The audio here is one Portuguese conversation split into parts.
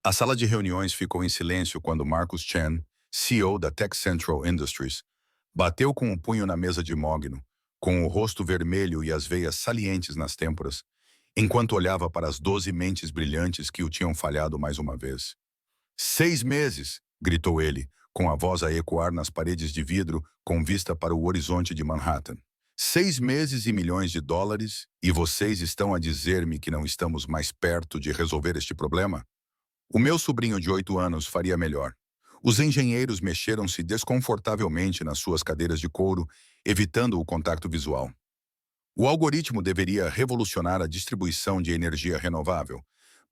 A sala de reuniões ficou em silêncio quando Marcus Chen, CEO da Tech Central Industries, bateu com o punho na mesa de mogno, com o rosto vermelho e as veias salientes nas têmporas, enquanto olhava para as 12 mentes brilhantes que o tinham falhado mais uma vez. 6 meses! Gritou ele, com a voz a ecoar nas paredes de vidro com vista para o horizonte de Manhattan. 6 meses e milhões de dólares, e vocês estão a dizer-me que não estamos mais perto de resolver este problema? O meu sobrinho de 8 anos faria melhor. Os engenheiros mexeram-se desconfortavelmente nas suas cadeiras de couro, evitando o contato visual. O algoritmo deveria revolucionar a distribuição de energia renovável,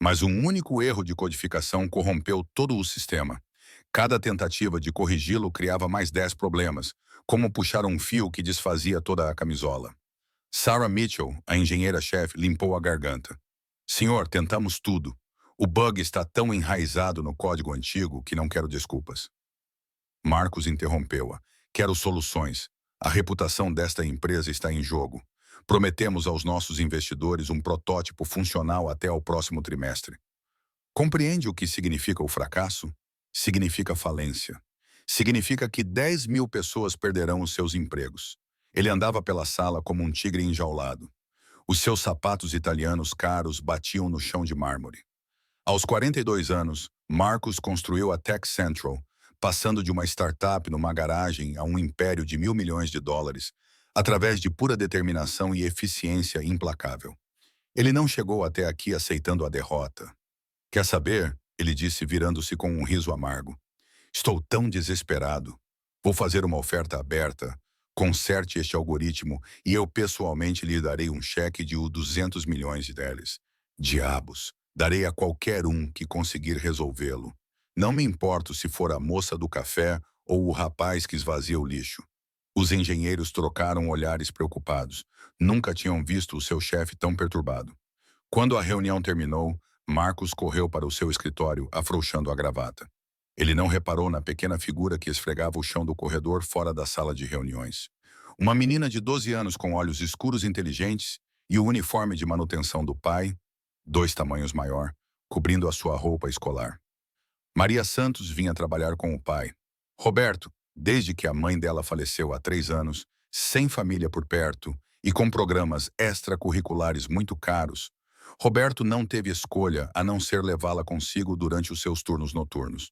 mas um único erro de codificação corrompeu todo o sistema. Cada tentativa de corrigi-lo criava mais 10 problemas, como puxar um fio que desfazia toda a camisola. Sarah Mitchell, a engenheira-chefe, limpou a garganta. Senhor, tentamos tudo. O bug está tão enraizado no código antigo que não quero desculpas. Marcos interrompeu-a. Quero soluções. A reputação desta empresa está em jogo. Prometemos aos nossos investidores um protótipo funcional até ao próximo trimestre. Compreende o que significa o fracasso? Significa falência. Significa que 10 mil pessoas perderão os seus empregos. Ele andava pela sala como um tigre enjaulado. Os seus sapatos italianos caros batiam no chão de mármore. Aos 42 anos, Marcus construiu a Tech Central, passando de uma startup numa garagem a um império de $1.000 milhões, através de pura determinação e eficiência implacável. Ele não chegou até aqui aceitando a derrota. Quer saber? Ele disse, virando-se com um riso amargo. Estou tão desesperado. Vou fazer uma oferta aberta. Conserte este algoritmo e eu pessoalmente lhe darei um cheque de $200 milhões. Diabos! Darei a qualquer um que conseguir resolvê-lo. Não me importo se for a moça do café ou o rapaz que esvazia o lixo. Os engenheiros trocaram olhares preocupados. Nunca tinham visto o seu chefe tão perturbado. Quando a reunião terminou, Marcos correu para o seu escritório, afrouxando a gravata. Ele não reparou na pequena figura que esfregava o chão do corredor fora da sala de reuniões. Uma menina de 12 anos com olhos escuros inteligentes e o uniforme de manutenção do pai, 2 tamanhos maior, cobrindo a sua roupa escolar. Maria Santos vinha trabalhar com o pai. Roberto, desde que a mãe dela faleceu há 3 anos, sem família por perto e com programas extracurriculares muito caros, Roberto não teve escolha a não ser levá-la consigo durante os seus turnos noturnos.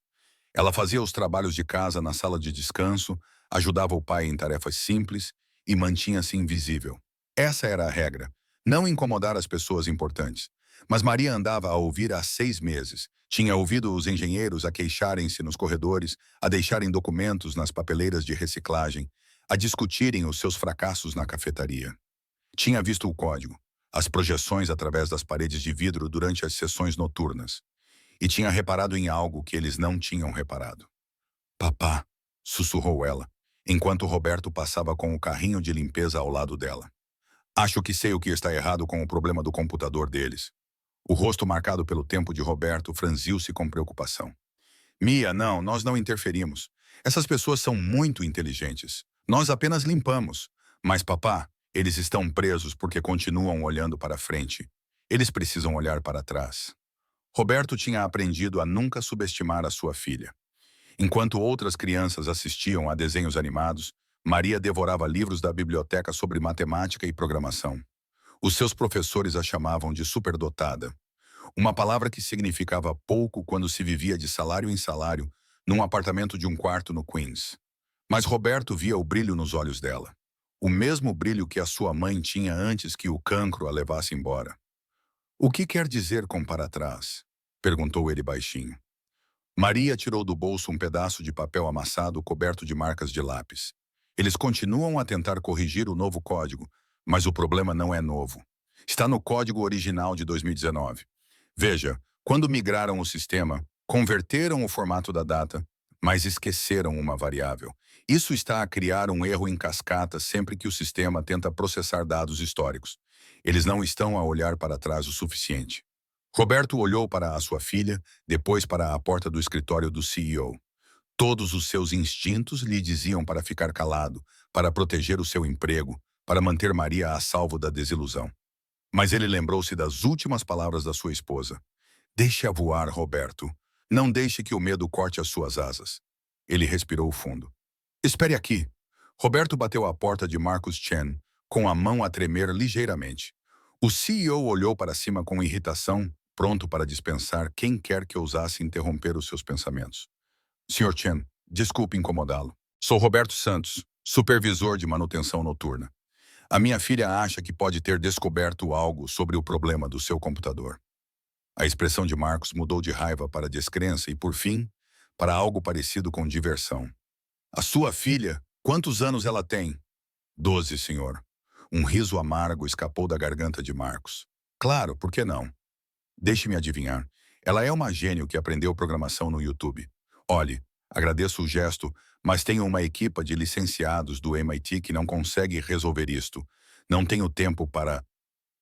Ela fazia os trabalhos de casa na sala de descanso, ajudava o pai em tarefas simples e mantinha-se invisível. Essa era a regra, não incomodar as pessoas importantes. Mas Maria andava a ouvir há 6 meses. Tinha ouvido os engenheiros a queixarem-se nos corredores, a deixarem documentos nas papeleiras de reciclagem, a discutirem os seus fracassos na cafetaria. Tinha visto o código, as projeções através das paredes de vidro durante as sessões noturnas. E tinha reparado em algo que eles não tinham reparado. Papá, sussurrou ela, enquanto Roberto passava com o carrinho de limpeza ao lado dela. Acho que sei o que está errado com o problema do computador deles. O rosto marcado pelo tempo de Roberto franziu-se com preocupação. Mia, não, nós não interferimos. Essas pessoas são muito inteligentes. Nós apenas limpamos. Mas, papá, eles estão presos porque continuam olhando para frente. Eles precisam olhar para trás. Roberto tinha aprendido a nunca subestimar a sua filha. Enquanto outras crianças assistiam a desenhos animados, Maria devorava livros da biblioteca sobre matemática e programação. Os seus professores a chamavam de superdotada, uma palavra que significava pouco quando se vivia de salário em salário num apartamento de um quarto no Queens. Mas Roberto via o brilho nos olhos dela, o mesmo brilho que a sua mãe tinha antes que o cancro a levasse embora. O que quer dizer com para trás? Perguntou ele baixinho. Maria tirou do bolso um pedaço de papel amassado coberto de marcas de lápis. Eles continuam a tentar corrigir o novo código, mas o problema não é novo. Está no código original de 2019. Veja, quando migraram o sistema, converteram o formato da data, mas esqueceram uma variável. Isso está a criar um erro em cascata sempre que o sistema tenta processar dados históricos. Eles não estão a olhar para trás o suficiente. Roberto olhou para a sua filha, depois para a porta do escritório do CEO. Todos os seus instintos lhe diziam para ficar calado, para proteger o seu emprego, para manter Maria a salvo da desilusão. Mas ele lembrou-se das últimas palavras da sua esposa. Deixe-a voar, Roberto. Não deixe que o medo corte as suas asas. Ele respirou fundo. Espere aqui. Roberto bateu à porta de Marcus Chen, com a mão a tremer ligeiramente. O CEO olhou para cima com irritação, pronto para dispensar quem quer que ousasse interromper os seus pensamentos. Sr. Chen, desculpe incomodá-lo. Sou Roberto Santos, supervisor de manutenção noturna. A minha filha acha que pode ter descoberto algo sobre o problema do seu computador. A expressão de Marcos mudou de raiva para descrença e, por fim, para algo parecido com diversão. A sua filha? Quantos anos ela tem? 12, senhor. Um riso amargo escapou da garganta de Marcos. Claro, por que não? Deixe-me adivinhar. Ela é uma gênio que aprendeu programação no YouTube. Olhe, agradeço o gesto, mas tenho uma equipa de licenciados do MIT que não consegue resolver isto. Não tenho tempo para...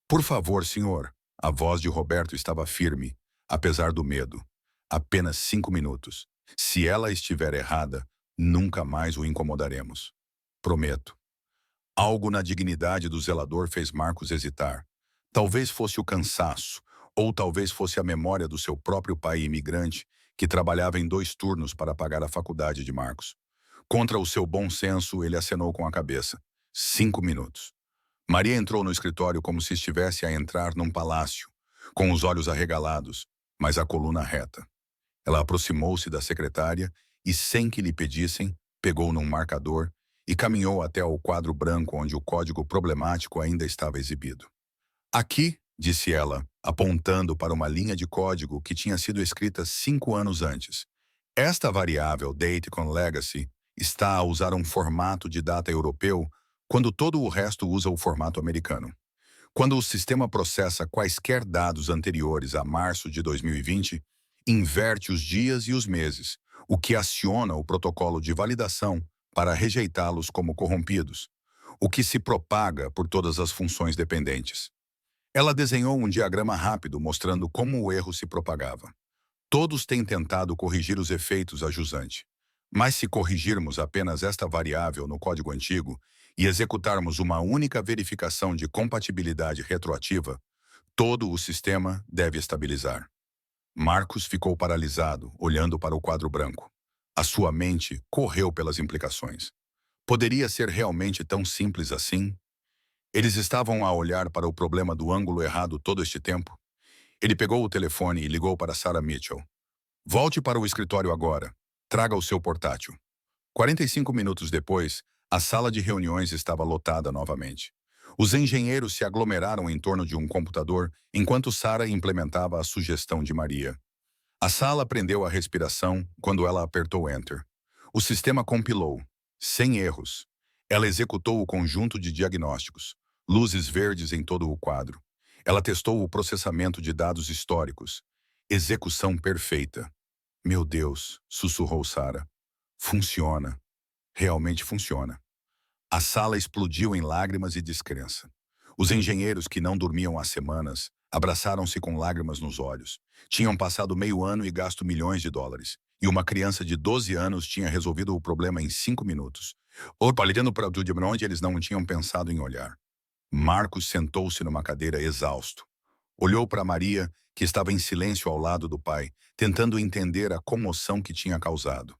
Por favor, senhor. A voz de Roberto estava firme, apesar do medo. Apenas 5 minutos. Se ela estiver errada, nunca mais o incomodaremos. Prometo. Algo na dignidade do zelador fez Marcos hesitar. Talvez fosse o cansaço, ou talvez fosse a memória do seu próprio pai imigrante, que trabalhava em 2 turnos para pagar a faculdade de Marcos. Contra o seu bom senso, ele acenou com a cabeça. 5 minutos. Maria entrou no escritório como se estivesse a entrar num palácio, com os olhos arregalados, mas a coluna reta. Ela aproximou-se da secretária e, sem que lhe pedissem, pegou num marcador e caminhou até ao quadro branco onde o código problemático ainda estava exibido. Aqui, disse ela, apontando para uma linha de código que tinha sido escrita 5 anos antes. Esta variável, date com legacy, está a usar um formato de data europeu quando todo o resto usa o formato americano. Quando o sistema processa quaisquer dados anteriores a março de 2020, inverte os dias e os meses, o que aciona o protocolo de validação para rejeitá-los como corrompidos, o que se propaga por todas as funções dependentes. Ela desenhou um diagrama rápido mostrando como o erro se propagava. Todos têm tentado corrigir os efeitos a jusante. Mas se corrigirmos apenas esta variável no código antigo e executarmos uma única verificação de compatibilidade retroativa, todo o sistema deve estabilizar. Marcos ficou paralisado, olhando para o quadro branco. A sua mente correu pelas implicações. Poderia ser realmente tão simples assim? Eles estavam a olhar para o problema do ângulo errado todo este tempo? Ele pegou o telefone e ligou para Sarah Mitchell. Volte para o escritório agora. Traga o seu portátil. 45 minutos depois, a sala de reuniões estava lotada novamente. Os engenheiros se aglomeraram em torno de um computador enquanto Sarah implementava a sugestão de Maria. A sala prendeu a respiração quando ela apertou Enter. O sistema compilou. Sem erros. Ela executou o conjunto de diagnósticos. Luzes verdes em todo o quadro. Ela testou o processamento de dados históricos. Execução perfeita. Meu Deus, sussurrou Sarah. Funciona. Realmente funciona. A sala explodiu em lágrimas e descrença. Os engenheiros que não dormiam há semanas abraçaram-se com lágrimas nos olhos. Tinham passado meio ano e gasto milhões de dólares. E uma criança de 12 anos tinha resolvido o problema em 5 minutos. Olhando para o de onde eles não tinham pensado em olhar. Marcos sentou-se numa cadeira exausto. Olhou para Maria, que estava em silêncio ao lado do pai, tentando entender a comoção que tinha causado.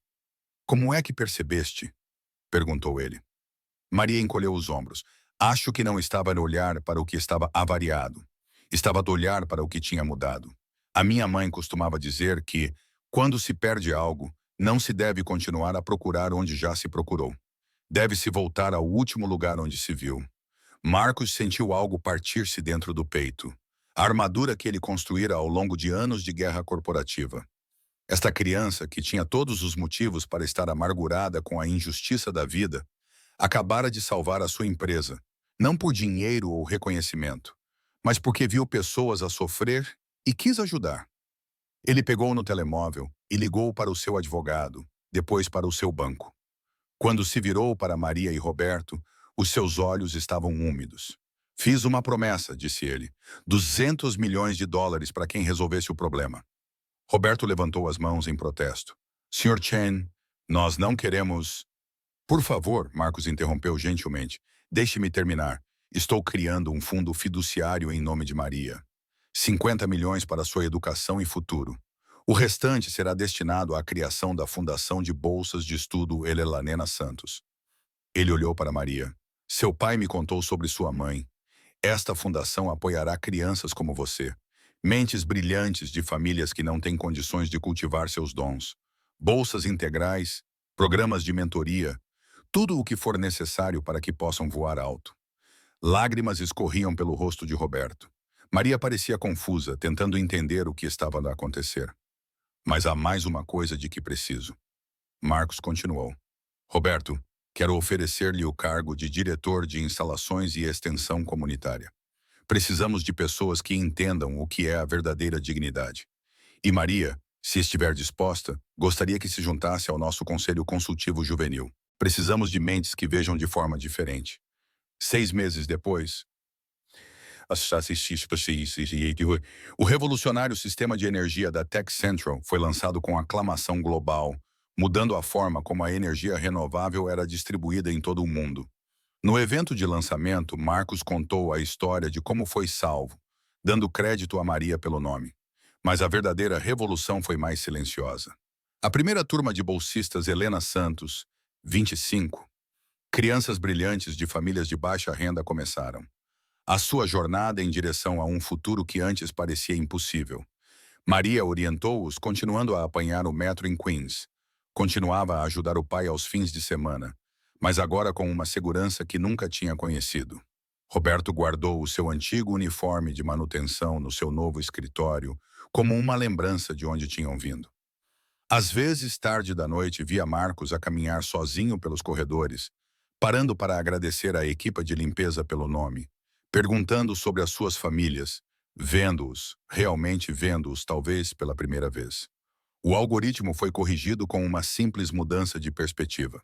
Como é que percebeste? Perguntou ele. Maria encolheu os ombros. Acho que não estava a olhar para o que estava avariado. Estava a olhar para o que tinha mudado. A minha mãe costumava dizer que, quando se perde algo, não se deve continuar a procurar onde já se procurou. Deve-se voltar ao último lugar onde se viu. Marcos sentiu algo partir-se dentro do peito. A armadura que ele construíra ao longo de anos de guerra corporativa. Esta criança, que tinha todos os motivos para estar amargurada com a injustiça da vida, acabara de salvar a sua empresa, não por dinheiro ou reconhecimento, mas porque viu pessoas a sofrer e quis ajudar. Ele pegou no telemóvel e ligou para o seu advogado, depois para o seu banco. Quando se virou para Maria e Roberto, os seus olhos estavam úmidos. Fiz uma promessa, disse ele. 200 milhões de dólares para quem resolvesse o problema. Roberto levantou as mãos em protesto. Sr. Chen, nós não queremos... Por favor, Marcos interrompeu gentilmente. Deixe-me terminar. Estou criando um fundo fiduciário em nome de Maria. 50 milhões para sua educação e futuro. O restante será destinado à criação da Fundação de Bolsas de Estudo Elelanena Santos. Ele olhou para Maria. Seu pai me contou sobre sua mãe. Esta fundação apoiará crianças como você. Mentes brilhantes de famílias que não têm condições de cultivar seus dons. Bolsas integrais, programas de mentoria, tudo o que for necessário para que possam voar alto. Lágrimas escorriam pelo rosto de Roberto. Maria parecia confusa, tentando entender o que estava a acontecer. Mas há mais uma coisa de que preciso. Marcos continuou. Roberto, quero oferecer-lhe o cargo de diretor de instalações e extensão comunitária. Precisamos de pessoas que entendam o que é a verdadeira dignidade. E Maria, se estiver disposta, gostaria que se juntasse ao nosso Conselho Consultivo Juvenil. Precisamos de mentes que vejam de forma diferente. 6 meses depois, o revolucionário sistema de energia da Tech Central foi lançado com aclamação global, mudando a forma como a energia renovável era distribuída em todo o mundo. No evento de lançamento, Marcos contou a história de como foi salvo, dando crédito a Maria pelo nome. Mas a verdadeira revolução foi mais silenciosa. A primeira turma de bolsistas Helena Santos, 25, crianças brilhantes de famílias de baixa renda começaram a sua jornada em direção a um futuro que antes parecia impossível. Maria orientou-os, continuando a apanhar o metro em Queens. Continuava a ajudar o pai aos fins de semana, mas agora com uma segurança que nunca tinha conhecido. Roberto guardou o seu antigo uniforme de manutenção no seu novo escritório, como uma lembrança de onde tinham vindo. Às vezes, tarde da noite, via Marcos a caminhar sozinho pelos corredores, parando para agradecer à equipa de limpeza pelo nome, perguntando sobre as suas famílias, vendo-os, realmente vendo-os, talvez pela primeira vez. O algoritmo foi corrigido com uma simples mudança de perspectiva.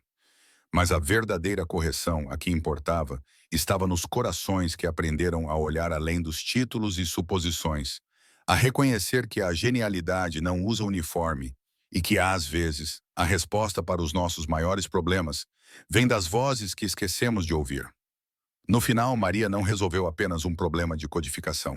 Mas a verdadeira correção, a que importava, estava nos corações que aprenderam a olhar além dos títulos e suposições, a reconhecer que a genialidade não usa uniforme e que, às vezes, a resposta para os nossos maiores problemas vem das vozes que esquecemos de ouvir. No final, Maria não resolveu apenas um problema de codificação.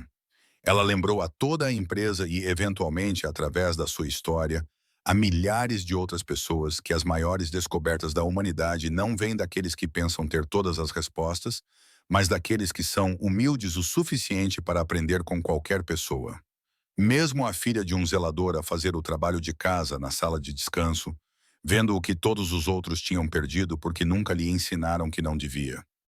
Ela lembrou a toda a empresa e, eventualmente, através da sua história, a milhares de outras pessoas que as maiores descobertas da humanidade não vêm daqueles que pensam ter todas as respostas, mas daqueles que são humildes o suficiente para aprender com qualquer pessoa. Mesmo a filha de um zelador a fazer o trabalho de casa na sala de descanso, vendo o que todos os outros tinham perdido porque nunca lhe ensinaram que não devia.